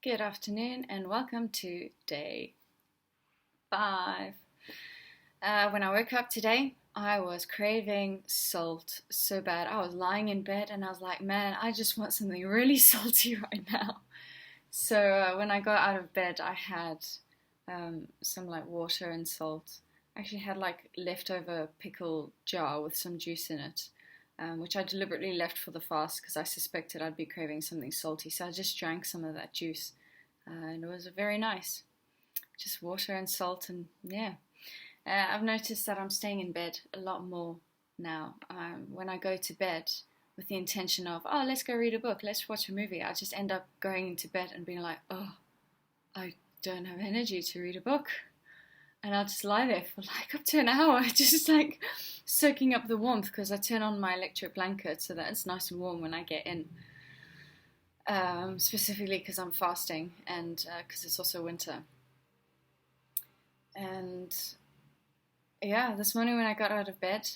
Good afternoon and welcome to day 5. When I woke up today, I was craving salt so bad. I was lying in bed and I was like, man, I just want something really salty right now. So when I got out of bed, I had some like water and salt. I actually had like leftover pickle jar with some juice in it, which I deliberately left for the fast because I suspected I'd be craving something salty. So I just drank some of that juice, and it was very nice. Just water and salt, and yeah. I've noticed that I'm staying in bed a lot more now. When I go to bed with the intention of, oh, let's go read a book, let's watch a movie, I just end up going into bed and being like, oh, I don't have energy to read a book. And I'll just lie there for like up to an hour, just like soaking up the warmth because I turn on my electric blanket so that it's nice and warm when I get in. Specifically because I'm fasting and because it's also winter. And yeah, this morning when I got out of bed,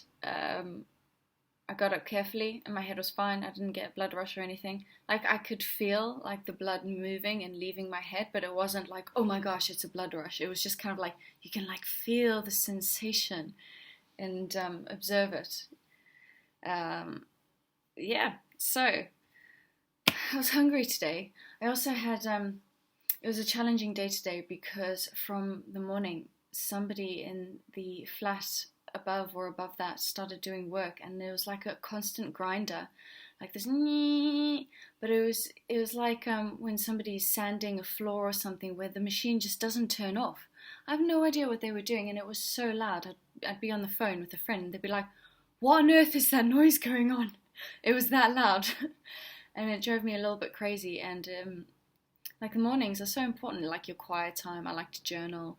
I got up carefully and my head was fine. I didn't get a blood rush or anything. Like I could feel like the blood moving and leaving my head, but it wasn't like, oh my gosh, it's a blood rush. It was just kind of like you can like feel the sensation and observe it. Yeah, so I was hungry today. I also had it was a challenging day today because from the morning somebody in the flat above that started doing work and there was like a constant grinder, like this but it was like when somebody's sanding a floor or something where the machine just doesn't turn off. I have no idea what they were doing and it was so loud. I'd be on the phone with a friend and they'd be like, what on earth is that noise going on? It was that loud. And it drove me a little bit crazy. And like the mornings are so important, like your quiet time. I like to journal.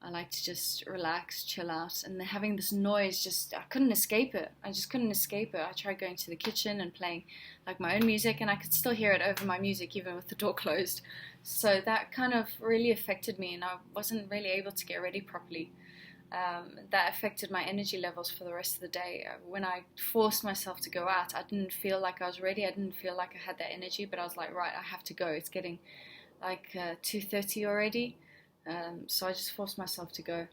I like to just relax, chill out, and having this noise I couldn't escape it. I just couldn't escape it. I tried going to the kitchen and playing like my own music and I could still hear it over my music even with the door closed. So that kind of really affected me and I wasn't really able to get ready properly. That affected my energy levels for the rest of the day. When I forced myself to go out, I didn't feel like I was ready. I didn't feel like I had that energy, but I was like, right, I have to go. It's getting like 2:30 already. So I just forced myself to go.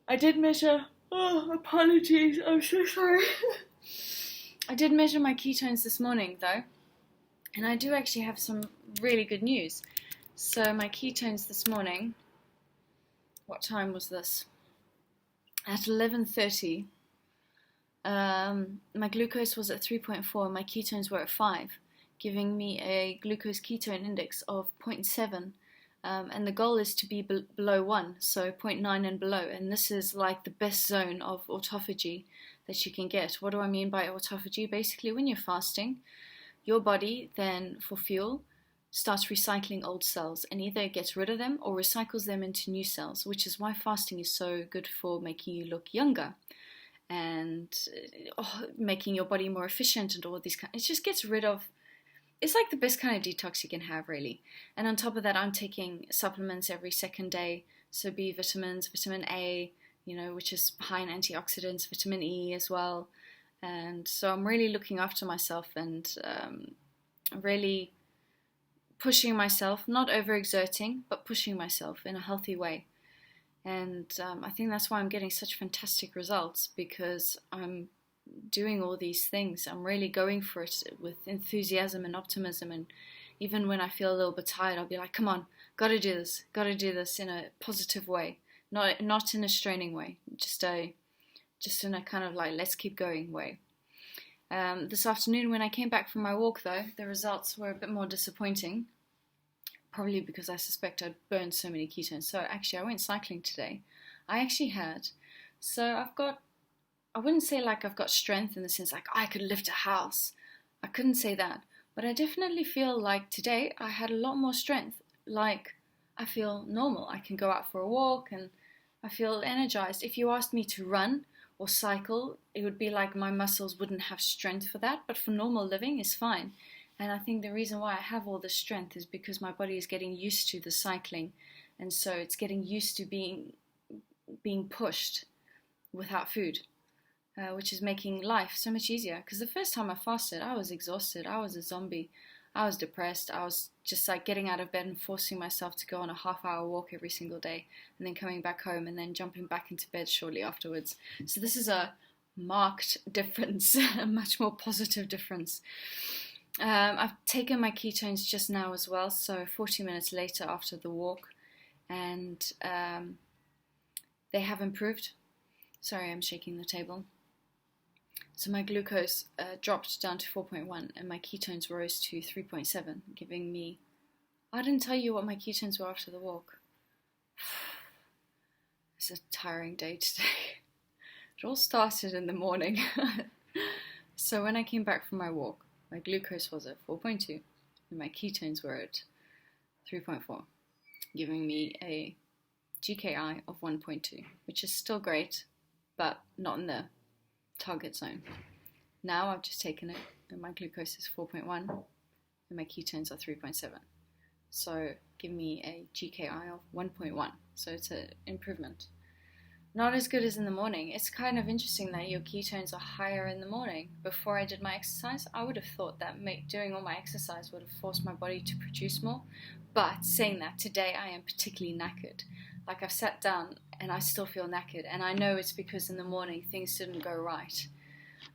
I did measure, oh, apologies, I'm so sorry. I did measure my ketones this morning though, and I do actually have some really good news. So my ketones this morning, what time was this? At 11:30, my glucose was at 3.4 and my ketones were at 5, giving me a glucose ketone index of 0.7. And the goal is to be below 1, so 0.9 and below. And this is like the best zone of autophagy that you can get. What do I mean by autophagy? Basically, when you're fasting, your body then, for fuel, starts recycling old cells and either gets rid of them or recycles them into new cells, which is why fasting is so good for making you look younger and making your body more efficient and all these it just gets rid of. It's like the best kind of detox you can have, really. And on top of that, I'm taking supplements every second day. So B vitamins, vitamin A, which is high in antioxidants, vitamin E as well. And so I'm really looking after myself and really pushing myself, not overexerting, but pushing myself in a healthy way. And I think that's why I'm getting such fantastic results because I'm doing all these things. I'm really going for it with enthusiasm and optimism, and even when I feel a little bit tired, I'll be like, come on, gotta do this in a positive way, not in a straining way, just in a kind of like let's keep going way. This afternoon when I came back from my walk though, the results were a bit more disappointing, probably because I suspect I'd burned so many ketones. So actually I went cycling today. I wouldn't say like I've got strength in the sense like I could lift a house. I couldn't say that. But I definitely feel like today I had a lot more strength. Like I feel normal. I can go out for a walk and I feel energized. If you asked me to run or cycle, it would be like my muscles wouldn't have strength for that. But for normal living, it's fine. And I think the reason why I have all this strength is because my body is getting used to the cycling. And so it's getting used to being pushed without food. Which is making life so much easier. Because the first time I fasted, I was exhausted. I was a zombie. I was depressed. I was just like getting out of bed and forcing myself to go on a half-hour walk every single day, and then coming back home and then jumping back into bed shortly afterwards. So this is a marked difference, a much more positive difference. I've taken my ketones just now as well, so 40 minutes later after the walk, and they have improved. Sorry, I'm shaking the table. So my glucose dropped down to 4.1 and my ketones rose to 3.7, giving me... I didn't tell you what my ketones were after the walk. It's a tiring day today. It all started in the morning. So when I came back from my walk, my glucose was at 4.2 and my ketones were at 3.4, giving me a GKI of 1.2, which is still great, but not in the target zone. Now I've just taken it and my glucose is 4.1 and my ketones are 3.7. So give me a GKI of 1.1. So it's an improvement. Not as good as in the morning. It's kind of interesting that your ketones are higher in the morning. Before I did my exercise, I would have thought that doing all my exercise would have forced my body to produce more. But saying that, today I am particularly knackered. Like I've sat down and I still feel knackered. And I know it's because in the morning things didn't go right.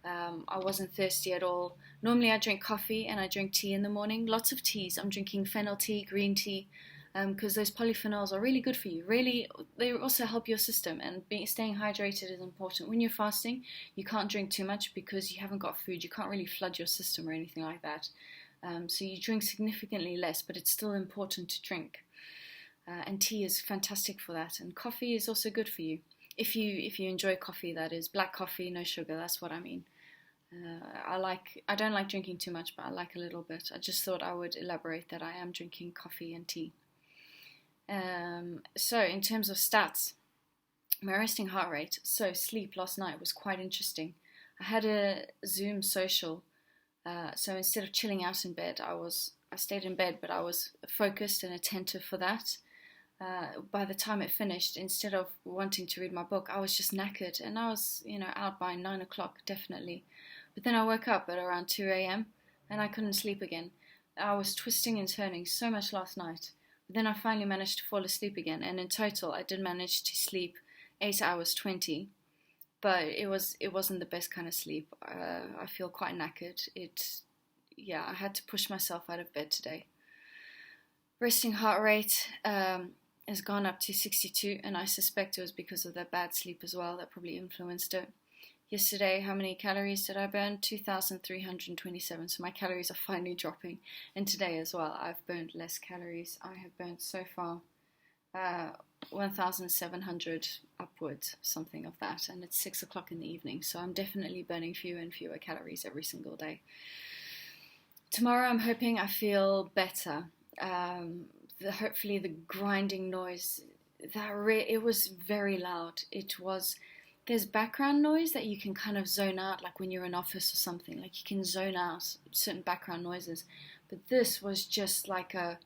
I wasn't thirsty at all. Normally I drink coffee and I drink tea in the morning. Lots of teas. I'm drinking fennel tea, green tea. Because those polyphenols are really good for you. Really, they also help your system, and staying hydrated is important. When you're fasting, you can't drink too much because you haven't got food. You can't really flood your system or anything like that. So you drink significantly less, but it's still important to drink. And tea is fantastic for that. And coffee is also good for you. If you enjoy coffee, that is. Black coffee, no sugar, that's what I mean. I don't like drinking too much, but I like a little bit. I just thought I would elaborate that I am drinking coffee and tea. So in terms of stats, my resting heart rate, so sleep last night was quite interesting. I had a Zoom social, so instead of chilling out in bed, I stayed in bed, but I was focused and attentive for that. By the time it finished, instead of wanting to read my book, I was just knackered, and I was, out by 9 o'clock, definitely. But then I woke up at around 2 a.m. and I couldn't sleep again. I was twisting and turning so much last night. But then I finally managed to fall asleep again, and in total I did manage to sleep 8 hours 20, but it wasn't the best kind of sleep. I feel quite knackered. I had to push myself out of bed today. Resting heart rate has gone up to 62, and I suspect it was because of that bad sleep as well that probably influenced it. Yesterday, how many calories did I burn? 2,327, so my calories are finally dropping. And today as well, I've burned less calories. I have burnt so far 1,700 upwards, something of that, and it's 6 o'clock in the evening, so I'm definitely burning fewer and fewer calories every single day. Tomorrow I'm hoping I feel better. Hopefully the grinding noise, it was very loud. There's background noise that you can kind of zone out, like when you're in office or something, like you can zone out certain background noises. But this was just like a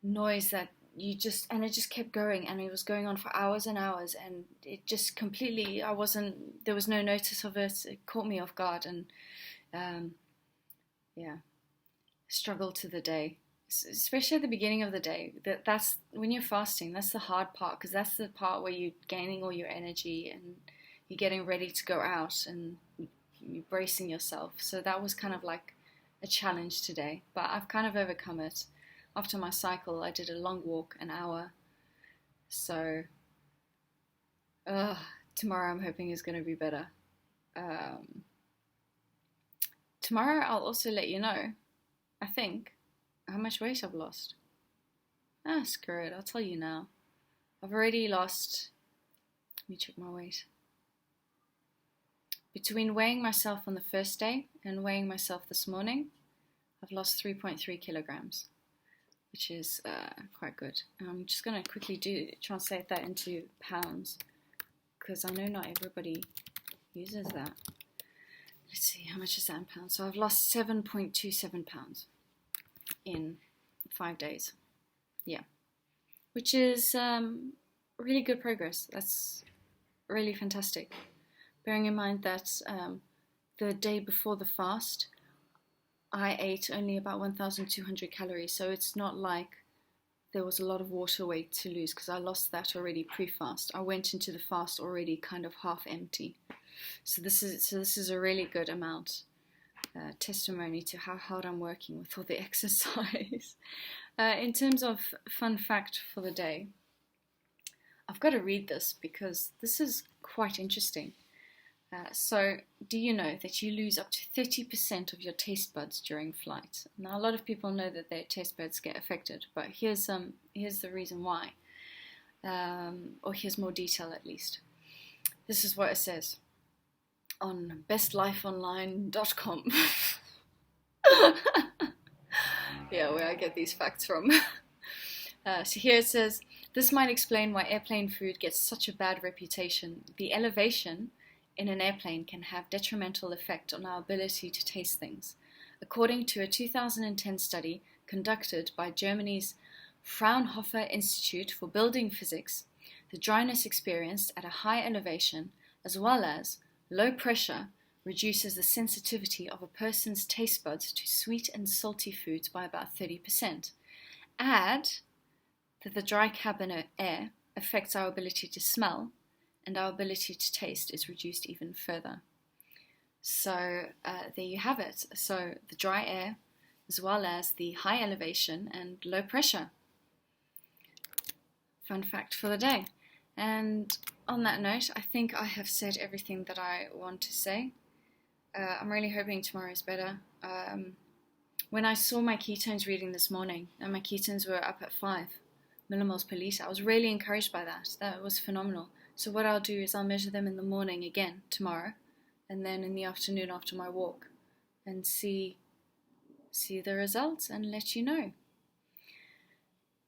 noise that it just kept going, and it was going on for hours and hours, and it just completely, there was no notice of it. It caught me off guard, and struggle to the day, especially at the beginning of the day. That's when you're fasting, that's the hard part, because that's the part where you're gaining all your energy and you're getting ready to go out and you're bracing yourself. So that was kind of like a challenge today, but I've kind of overcome it. After my cycle, I did a long walk, an hour. So tomorrow I'm hoping is going to be better. Tomorrow I'll also let you know, I think, how much weight I've lost. Screw it, I'll tell you now. I've already lost, let me check my weight. Between weighing myself on the first day and weighing myself this morning, I've lost 3.3 kilograms, which is quite good. I'm just going to quickly translate that into pounds, because I know not everybody uses that. Let's see, how much is that in pounds? So I've lost 7.27 pounds in 5 days. Yeah, which is really good progress. That's really fantastic. Bearing in mind that the day before the fast, I ate only about 1,200 calories, so it's not like there was a lot of water weight to lose because I lost that already pre-fast. I went into the fast already kind of half empty. So this is a really good amount. Testimony to how hard I'm working with all the exercise. In terms of fun fact for the day, I've got to read this because this is quite interesting. So, do you know that you lose up to 30% of your taste buds during flight? Now, a lot of people know that their taste buds get affected, but here's the reason why, or here's more detail at least. This is what it says on bestlifeonline.com. Yeah, where I get these facts from. So here it says, this might explain why airplane food gets such a bad reputation. The elevation in an airplane can have detrimental effect on our ability to taste things. According to a 2010 study conducted by Germany's Fraunhofer Institute for Building Physics, the dryness experienced at a high elevation, as well as low pressure, reduces the sensitivity of a person's taste buds to sweet and salty foods by about 30%. Add that the dry cabin air affects our ability to smell, and our ability to taste is reduced even further. So there you have it. So the dry air, as well as the high elevation and low pressure. Fun fact for the day. And on that note, I think I have said everything that I want to say. I'm really hoping tomorrow is better. When I saw my ketones reading this morning, and my ketones were up at 5 millimoles per litre, I was really encouraged by that. That was phenomenal. So what I'll do is I'll measure them in the morning again tomorrow, and then in the afternoon after my walk, and see the results and let you know.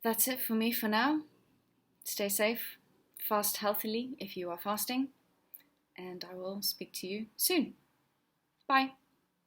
That's it for me for now. Stay safe, fast healthily if you are fasting, and I will speak to you soon. Bye.